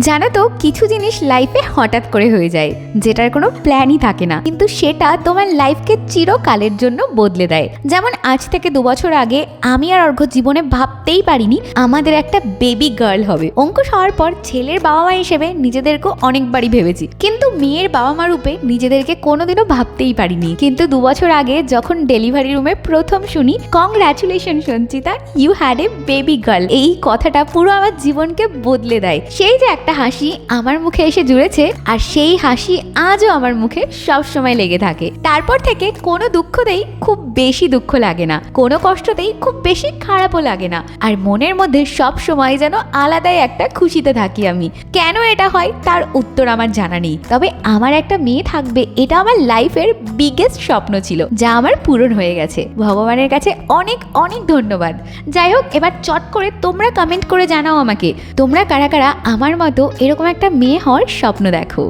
জানো তো, কিছু জিনিস লাইফে হঠাৎ করে হয়ে যায়, যেটার কোনো প্ল্যানই থাকে না, কিন্তু সেটা তোমার লাইফকে চিরকালের জন্য বদলে দেয়। যেমন আজ থেকে 2 বছর আগে আমি আর অর্ঘ্য জীবনে ভাবতেই পারিনি আমাদের একটা বেবি গার্ল হবে। অঙ্কুশ হওয়ার পর ছেলের বাবা মা হিসেবে নিজেদেরকে অনেকবারই ভেবেছি, কিন্তু মেয়ের বাবা মা রূপে নিজেদেরকে কোনোদিনও ভাবতেই পারিনি। কিন্তু 2 বছর আগে যখন ডেলিভারি রুমে প্রথম শুনি congratulation Sanchita, you had a baby girl, এই কথাটা পুরো আমার জীবনকে বদলে দেয়। সেই যে একটা হাসি আমার মুখে এসে জুড়েছে, আর সেই হাসি আজও আমার মুখে সব সময় লেগে থাকে। তারপর থেকে কোনো দুঃখতেই খুব বেশি দুঃখ লাগে না, কোনো কষ্টতেই খুব বেশি খারাপও লাগে না, আর মনের মধ্যে সব সময় যেন আলাদাই একটা খুশিতে থাকি আমি। কেন এটা হয় তার উত্তর আমার জানা নেই, তবে আমার একটা মেয়ে থাকবে এটা আমার লাইফের বিগেস্ট স্বপ্ন ছিল, যা আমার পূরণ হয়ে গেছে। ভগবানের কাছে অনেক অনেক ধন্যবাদ। যাই হোক, এবার চট করে তোমরা কমেন্ট করে জানাও আমাকে, তোমরা কারা কারা আমার মতো এরকম একটা মেয়ে হওয়ার স্বপ্ন দেখো।